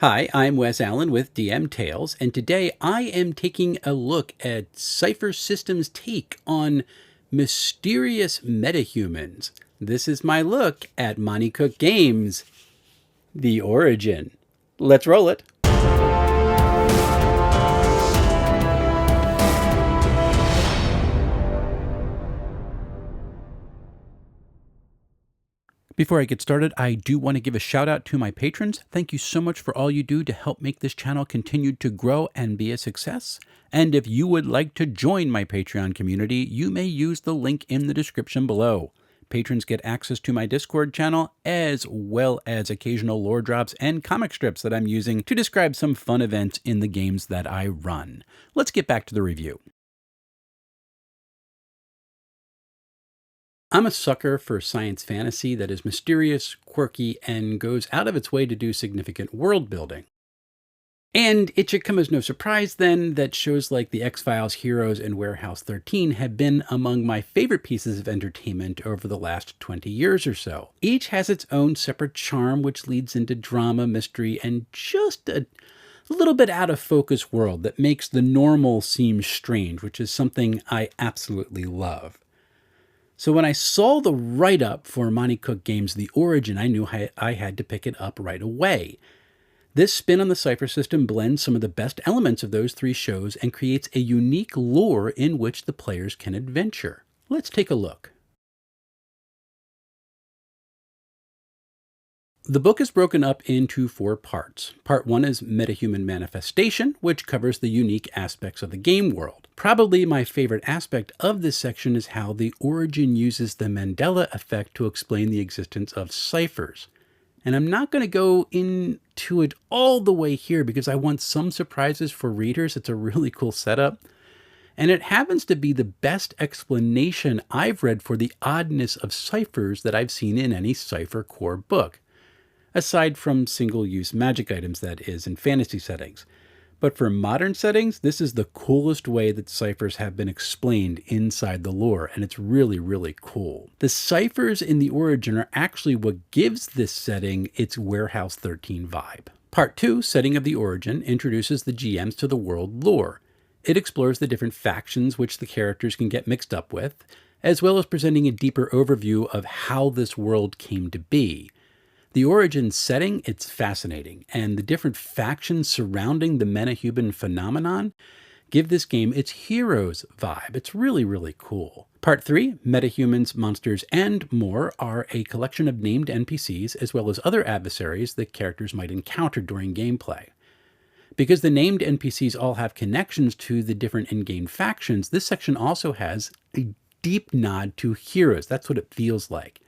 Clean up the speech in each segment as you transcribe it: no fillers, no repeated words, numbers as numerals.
Hi, I'm Wes Allen with DM Tales, and today I am taking a look at Cypher Systems' take on mysterious metahumans. This is my look at Monty Cook Games, The Origin. Let's roll it. Before I get started, I do want to give a shout out to my patrons. Thank you so much for all you do to help make this channel continue to grow and be a success. And if you would like to join my Patreon community, you may use the link in the description below. Patrons get access to my Discord channel, as well as occasional lore drops and comic strips that I'm using to describe some fun events in the games that I run. Let's get back to the review. I'm a sucker for science fantasy that is mysterious, quirky, and goes out of its way to do significant world building. And it should come as no surprise then that shows like The X-Files, Heroes, and Warehouse 13 have been among my favorite pieces of entertainment over the last 20 years or so. Each has its own separate charm, which leads into drama, mystery, and just a little bit out of focus world that makes the normal seem strange, which is something I absolutely love. So when I saw the write-up for Monty Cook Games' The Origin, I knew I had to pick it up right away. This spin on the Cypher system blends some of the best elements of those three shows and creates a unique lore in which the players can adventure. Let's take a look. The book is broken up into 4 parts. Part 1 is Metahuman Manifestation, which covers the unique aspects of the game world. Probably my favorite aspect of this section is how The Origin uses the Mandela effect to explain the existence of ciphers. And I'm not going to go into it all the way here because I want some surprises for readers. It's a really cool setup. And it happens to be the best explanation I've read for the oddness of ciphers that I've seen in any Cypher core book. Aside from single-use magic items, that is, in fantasy settings. But for modern settings, this is the coolest way that ciphers have been explained inside the lore, and it's really, really cool. The ciphers in The Origin are actually what gives this setting its Warehouse 13 vibe. Part 2, Setting of the Origin, introduces the GMs to the world lore. It explores the different factions which the characters can get mixed up with, as well as presenting a deeper overview of how this world came to be. The Origin setting, it's fascinating, and the different factions surrounding the metahuman phenomenon give this game its Heroes vibe. It's really, really cool. Part 3, Metahumans, Monsters, and More, are a collection of named NPCs as well as other adversaries that characters might encounter during gameplay. Because the named NPCs all have connections to the different in-game factions, this section also has a deep nod to Heroes. That's what it feels like.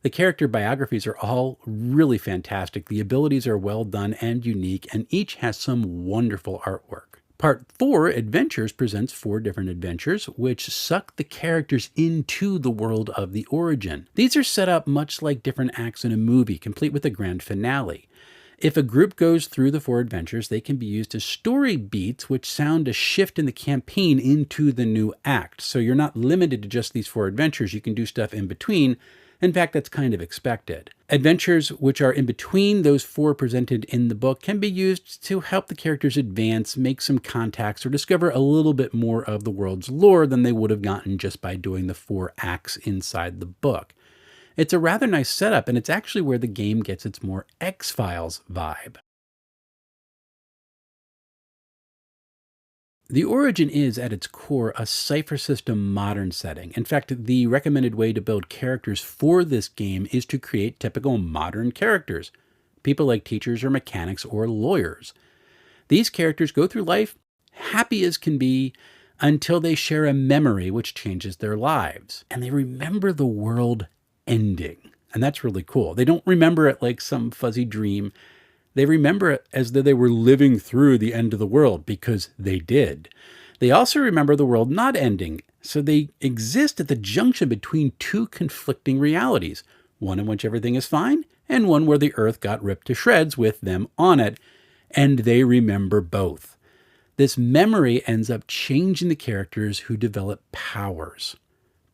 The character biographies are all really fantastic. The abilities are well done and unique, and each has some wonderful artwork. Part 4, Adventures, presents 4 different adventures, which suck the characters into the world of The Origin. These are set up much like different acts in a movie, complete with a grand finale. If a group goes through the 4 adventures, they can be used as story beats, which sound a shift in the campaign into the new act. So you're not limited to just these 4 adventures. You can do stuff in between. In fact, that's kind of expected. Adventures which are in between those 4 presented in the book can be used to help the characters advance, make some contacts, or discover a little bit more of the world's lore than they would have gotten just by doing the 4 acts inside the book. It's a rather nice setup, and it's actually where the game gets its more X-Files vibe. The Origin is, at its core, a Cypher system modern setting. In fact, the recommended way to build characters for this game is to create typical modern characters. People like teachers or mechanics or lawyers. These characters go through life happy as can be until they share a memory which changes their lives. And they remember the world ending. And that's really cool. They don't remember it like some fuzzy dream. They remember it as though they were living through the end of the world, because they did. They also remember the world not ending, so they exist at the junction between 2 conflicting realities, one in which everything is fine, and one where the earth got ripped to shreds with them on it, and they remember both. This memory ends up changing the characters who develop powers.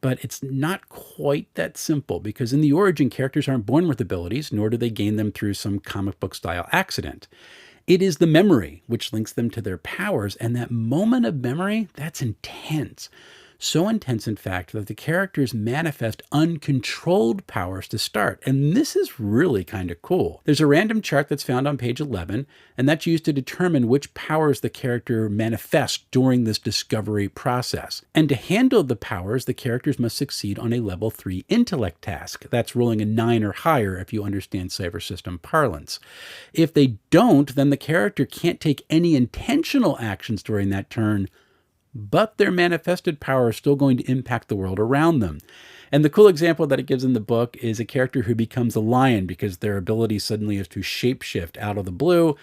But it's not quite that simple, because in The Origin, characters aren't born with abilities, nor do they gain them through some comic book style accident. It is the memory which links them to their powers, and that moment of memory, that's intense. So intense, in fact, that the characters manifest uncontrolled powers to start. And this is really kind of cool. There's a random chart that's found on page 11, and that's used to determine which powers the character manifests during this discovery process. And to handle the powers, the characters must succeed on a level 3 intellect task. That's rolling a 9 or higher if you understand Cypher system parlance. If they don't, then the character can't take any intentional actions during that turn, but their manifested power is still going to impact the world around them. And the cool example that it gives in the book is a character who becomes a lion because their ability suddenly is to shapeshift out of the blue,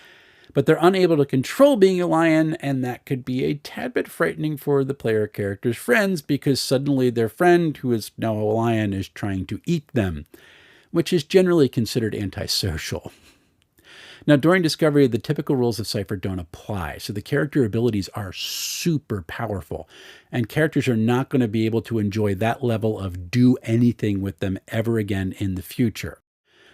but they're unable to control being a lion, and that could be a tad bit frightening for the player character's friends because suddenly their friend, who is now a lion, is trying to eat them, which is generally considered antisocial. Now, during discovery, the typical rules of Cypher don't apply, so the character abilities are super powerful, and characters are not going to be able to enjoy that level of do anything with them ever again in the future.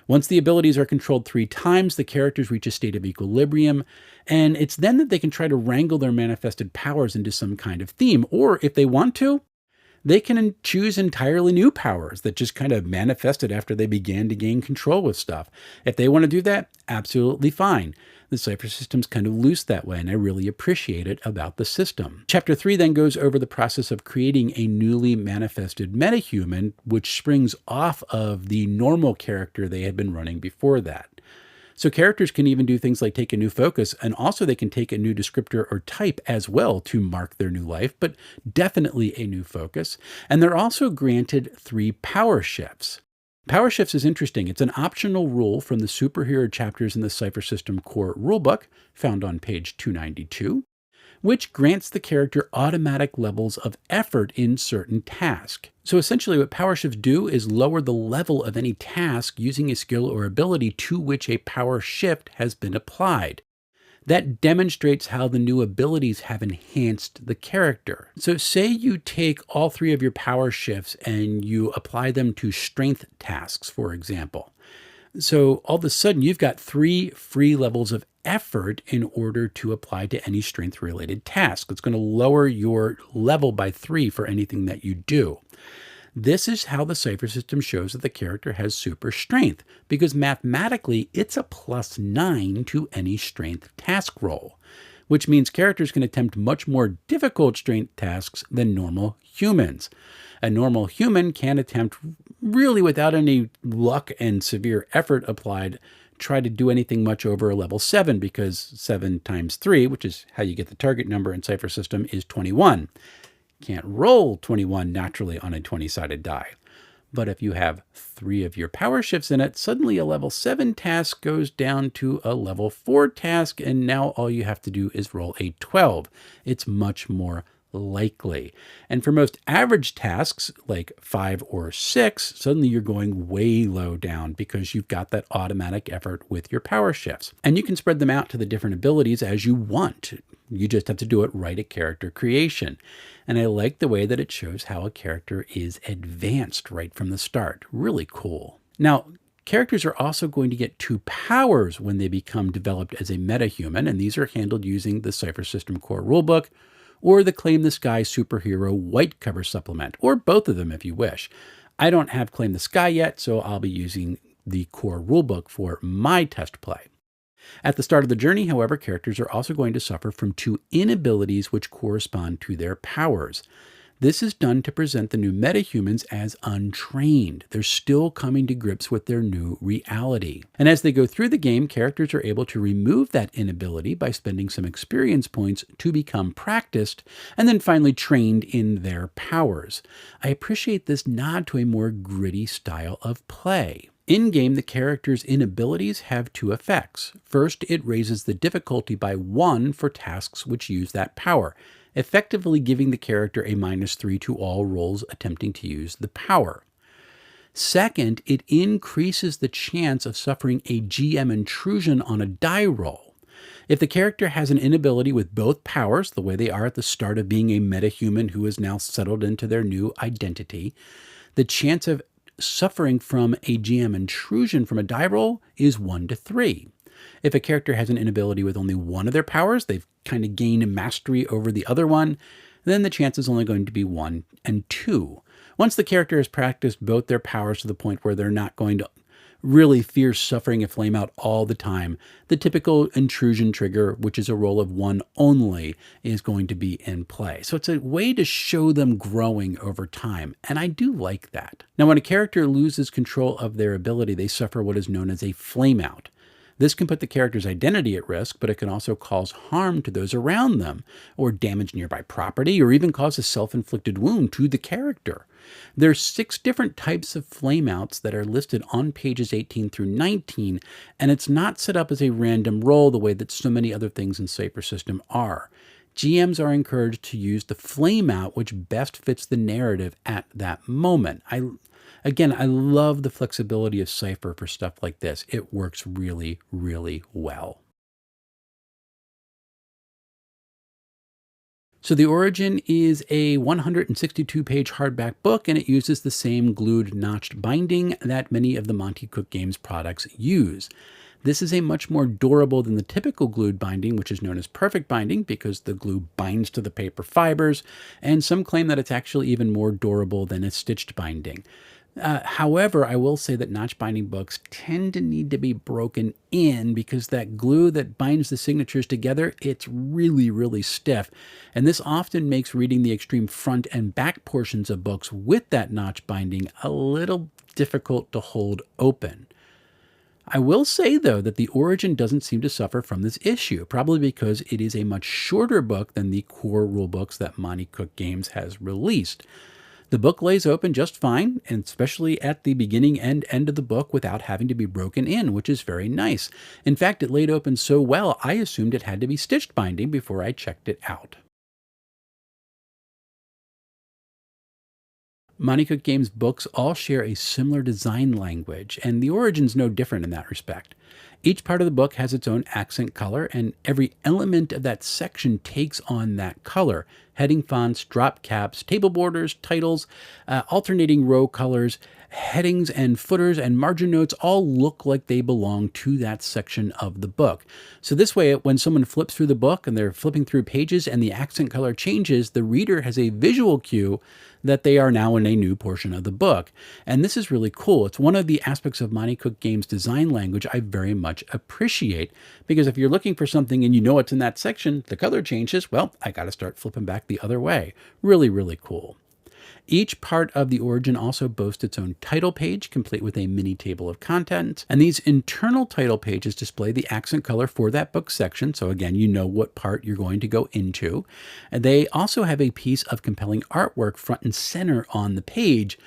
Once the abilities are controlled 3 times, the characters reach a state of equilibrium, and it's then that they can try to wrangle their manifested powers into some kind of theme, or if they want to, they can choose entirely new powers that just kind of manifested after they began to gain control with stuff. If they want to do that, absolutely fine. The Cypher system's kind of loose that way, and I really appreciate it about the system. Chapter 3 then goes over the process of creating a newly manifested metahuman, which springs off of the normal character they had been running before that. So characters can even do things like take a new focus, and also they can take a new descriptor or type as well to mark their new life, but definitely a new focus. And they're also granted 3 power shifts. Power shifts is interesting. It's an optional rule from the superhero chapters in the Cypher System Core rulebook, found on page 292, which grants the character automatic levels of effort in certain tasks. So essentially what power shifts do is lower the level of any task using a skill or ability to which a power shift has been applied. That demonstrates how the new abilities have enhanced the character. So say you take all 3 of your power shifts and you apply them to strength tasks, for example. So all of a sudden you've got 3 free levels of effort in order to apply to any strength-related task. It's going to lower your level by 3 for anything that you do. This is how the Cypher system shows that the character has super strength, because mathematically it's a +9 to any strength task roll, which means characters can attempt much more difficult strength tasks than normal humans. A normal human can attempt, really without any luck and severe effort applied, try to do anything much over a level 7, because 7 times 3, which is how you get the target number in Cypher system, is 21. Can't roll 21 naturally on a 20-sided die. But if you have 3 of your power shifts in it, suddenly a level 7 task goes down to a level 4 task, and now all you have to do is roll a 12. It's much more likely. And for most average tasks, like 5 or 6, suddenly you're going way low down because you've got that automatic effort with your power shifts. And you can spread them out to the different abilities as you want. You just have to do it right at character creation. And I like the way that it shows how a character is advanced right from the start. Really cool. Now, characters are also going to get 2 powers when they become developed as a metahuman, and these are handled using the Cypher System Core Rulebook or the Claim the Sky Superhero White Cover Supplement, or both of them if you wish. I don't have Claim the Sky yet, so I'll be using the Core Rulebook for my test play. At the start of the journey, however, characters are also going to suffer from 2 inabilities which correspond to their powers. This is done to present the new metahumans as untrained. They're still coming to grips with their new reality. And as they go through the game, characters are able to remove that inability by spending some experience points to become practiced and then finally trained in their powers. I appreciate this nod to a more gritty style of play. In-game, the character's inabilities have 2 effects. First, it raises the difficulty by 1 for tasks which use that power, effectively giving the character a -3 to all rolls attempting to use the power. Second, it increases the chance of suffering a GM intrusion on a die roll. If the character has an inability with both powers, the way they are at the start of being a metahuman who is now settled into their new identity, the chance of suffering from a GM intrusion from a die roll is 1 to 3. If a character has an inability with only one of their powers, they've kind of gained mastery over the other one, then the chance is only going to be 1 and 2. Once the character has practiced both their powers to the point where they're not going to really fear suffering a flameout all the time, the typical intrusion trigger, which is a roll of 1 only, is going to be in play. So it's a way to show them growing over time, and I do like that. Now, when a character loses control of their ability, they suffer what is known as a flameout. This can put the character's identity at risk, but it can also cause harm to those around them, or damage nearby property, or even cause a self-inflicted wound to the character. There's 6 different types of flameouts that are listed on pages 18 through 19, and it's not set up as a random roll the way that so many other things in Cypher system are. GMs are encouraged to use the flameout which best fits the narrative at that moment. Again, I love the flexibility of Cypher for stuff like this. It works really, really well. So The Origin is a 162-page hardback book, and it uses the same glued notched binding that many of the Monte Cook Games products use. This is a much more durable than the typical glued binding, which is known as perfect binding because the glue binds to the paper fibers, and some claim that it's actually even more durable than a stitched binding. However, I will say that notch binding books tend to need to be broken in because that glue that binds the signatures together, it's really, really stiff. And this often makes reading the extreme front and back portions of books with that notch binding a little difficult to hold open. I will say, though, that The Origin doesn't seem to suffer from this issue, probably because it is a much shorter book than the core rulebooks that Monte Cook Games has released. The book lays open just fine, and especially at the beginning and end of the book without having to be broken in, which is very nice. In fact, it laid open so well, I assumed it had to be stitched binding before I checked it out. Monte Cook Games books all share a similar design language, and The Origin's no different in that respect. Each part of the book has its own accent color, and every element of that section takes on that color. Heading fonts, drop caps, table borders, titles, alternating row colors, headings and footers and margin notes all look like they belong to that section of the book. So this way, when someone flips through the book and they're flipping through pages and the accent color changes, the reader has a visual cue that they are now in a new portion of the book. And this is really cool. It's one of the aspects of Monte Cook Games design language I very much appreciate, because if you're looking for something and you know it's in that section, the color changes, well, I got to start flipping back the other way. Really, really cool. Each part of The Origin also boasts its own title page, complete with a mini table of contents. And these internal title pages display the accent color for that book section. So again, you know what part you're going to go into. And they also have a piece of compelling artwork front and center on the page,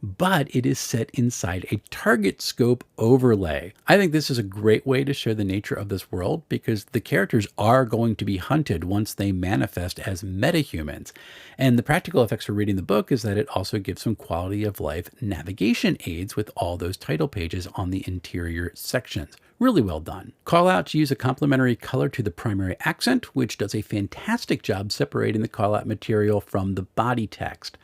but it is set inside a target scope overlay. I think this is a great way to show the nature of this world because the characters are going to be hunted once they manifest as metahumans. And the practical effects for reading the book is that it also gives some quality of life navigation aids with all those title pages on the interior sections. Really well done. Callouts use a complementary color to the primary accent, which does a fantastic job separating the callout material from the body text.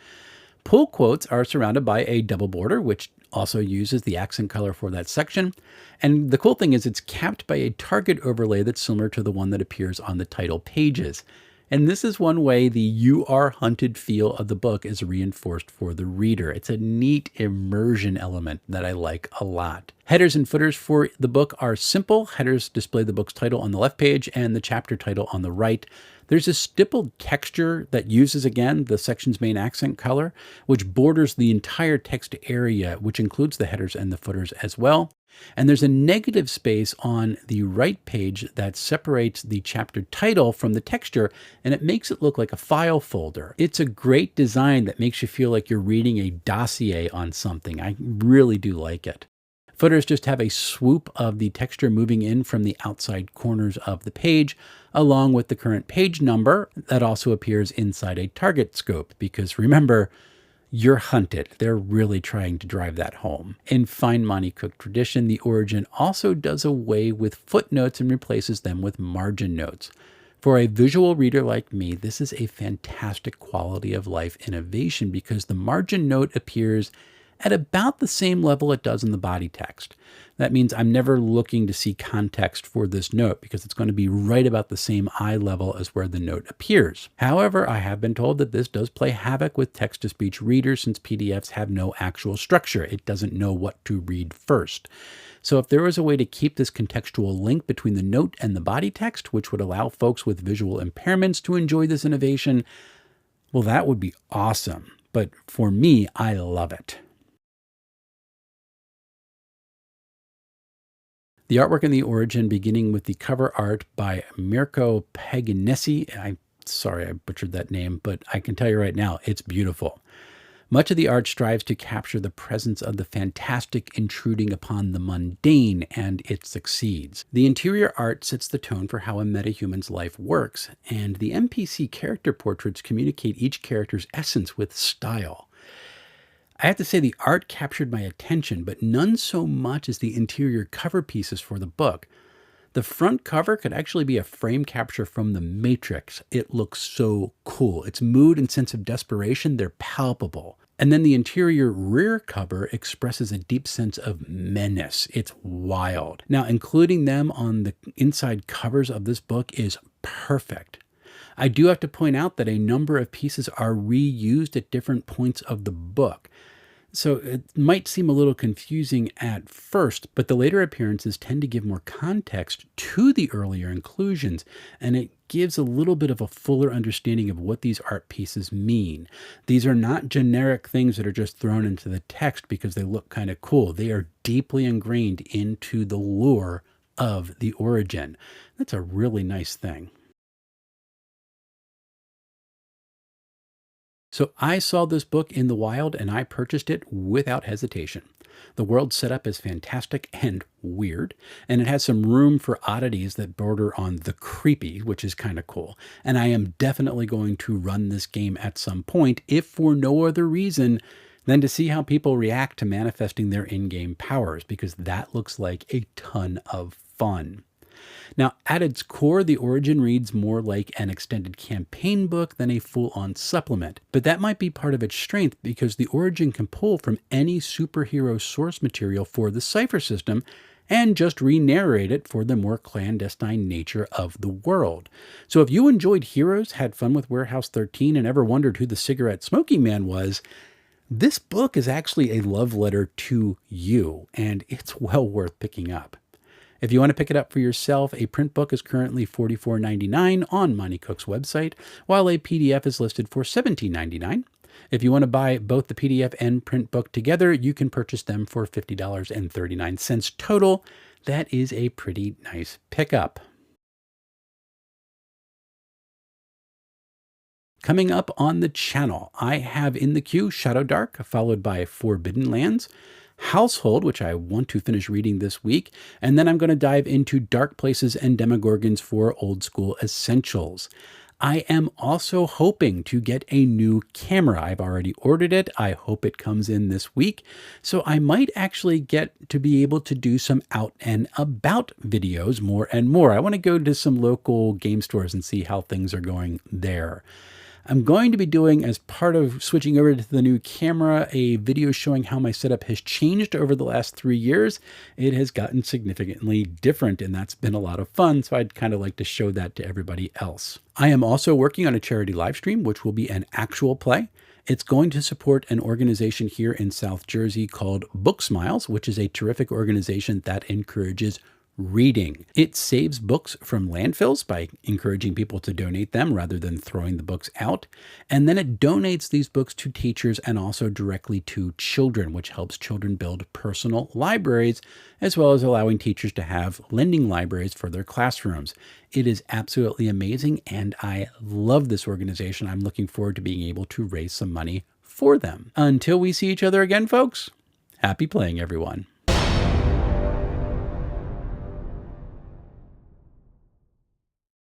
Pull quotes are surrounded by a double border, which also uses the accent color for that section. And the cool thing is it's capped by a target overlay that's similar to the one that appears on the title pages. And this is one way the "you are hunted" feel of the book is reinforced for the reader. It's a neat immersion element that I like a lot. Headers and footers for the book are simple. Headers display the book's title on the left page and the chapter title on the right. There's a stippled texture that uses, again, the section's main accent color, which borders the entire text area, which includes the headers and the footers as well. And there's a negative space on the right page that separates the chapter title from the texture, and it makes it look like a file folder. It's a great design that makes you feel like you're reading a dossier on something. I really do like it. Footers just have a swoop of the texture moving in from the outside corners of the page, along with the current page number that also appears inside a target scope, because remember, you're hunted. They're really trying to drive that home. In fine Monte Cook tradition, The Origin also does away with footnotes and replaces them with margin notes. For a visual reader like me, this is a fantastic quality of life innovation because the margin note appears at about the same level it does in the body text. That means I'm never looking to see context for this note because it's going to be right about the same eye level as where the note appears. However, I have been told that this does play havoc with text-to-speech readers since PDFs have no actual structure. It doesn't know what to read first. So if there was a way to keep this contextual link between the note and the body text, which would allow folks with visual impairments to enjoy this innovation, well, that would be awesome. But for me, I love it. The artwork in the origin, beginning with the cover art by Mirko Paganesi. I'm sorry I butchered that name, but I can tell you right now, it's beautiful. Much of the art strives to capture the presence of the fantastic intruding upon the mundane, and it succeeds. The interior art sets the tone for how a metahuman's life works, and the NPC character portraits communicate each character's essence with style. I have to say the art captured my attention, but none so much as the interior cover pieces for the book. The front cover could actually be a frame capture from The Matrix. It looks so cool. Its mood and sense of desperation, they're palpable. And then the interior rear cover expresses a deep sense of menace. It's wild. Now, including them on the inside covers of this book is perfect. I do have to point out that a number of pieces are reused at different points of the book. So it might seem a little confusing at first, but the later appearances tend to give more context to the earlier inclusions, and it gives a little bit of a fuller understanding of what these art pieces mean. These are not generic things that are just thrown into the text because they look kind of cool. They are deeply ingrained into the lore of the origin. That's a really nice thing. So I saw this book in the wild and I purchased it without hesitation. The world setup is fantastic and weird, and it has some room for oddities that border on the creepy, which is kind of cool. And I am definitely going to run this game at some point, if for no other reason than to see how people react to manifesting their in-game powers, because that looks like a ton of fun. Now, at its core, the Origin reads more like an extended campaign book than a full-on supplement, but that might be part of its strength because the Origin can pull from any superhero source material for the Cypher system and just re-narrate it for the more clandestine nature of the world. So if you enjoyed Heroes, had fun with Warehouse 13, and ever wondered who the cigarette smoking man was, this book is actually a love letter to you, and it's well worth picking up. If you want to pick it up for yourself, a print book is currently $44.99 on Monty Cook's website, while a PDF is listed for $17.99. If you want to buy both the PDF and print book together, you can purchase them for $50.39 total. That is a pretty nice pickup. Coming up on the channel, I have in the queue Shadow Dark, followed by Forbidden Lands, Household, which I want to finish reading this week, and then I'm going to dive into Dark Places and Demogorgons for Old School Essentials. I am also hoping to get a new camera. I've already ordered it. I hope it comes in this week. So I might actually get to be able to do some out and about videos more and more. I want to go to some local game stores and see how things are going there. I'm going to be doing, as part of switching over to the new camera, a video showing how my setup has changed over the last 3 years. It has gotten significantly different, and that's been a lot of fun, so I'd kind of like to show that to everybody else. I am also working on a charity live stream, which will be an actual play. It's going to support an organization here in South Jersey called Book Smiles, which is a terrific organization that encourages reading. It saves books from landfills by encouraging people to donate them rather than throwing the books out. And then it donates these books to teachers and also directly to children, which helps children build personal libraries, as well as allowing teachers to have lending libraries for their classrooms. It is absolutely amazing, and I love this organization. I'm looking forward to being able to raise some money for them. Until we see each other again, folks, happy playing, everyone.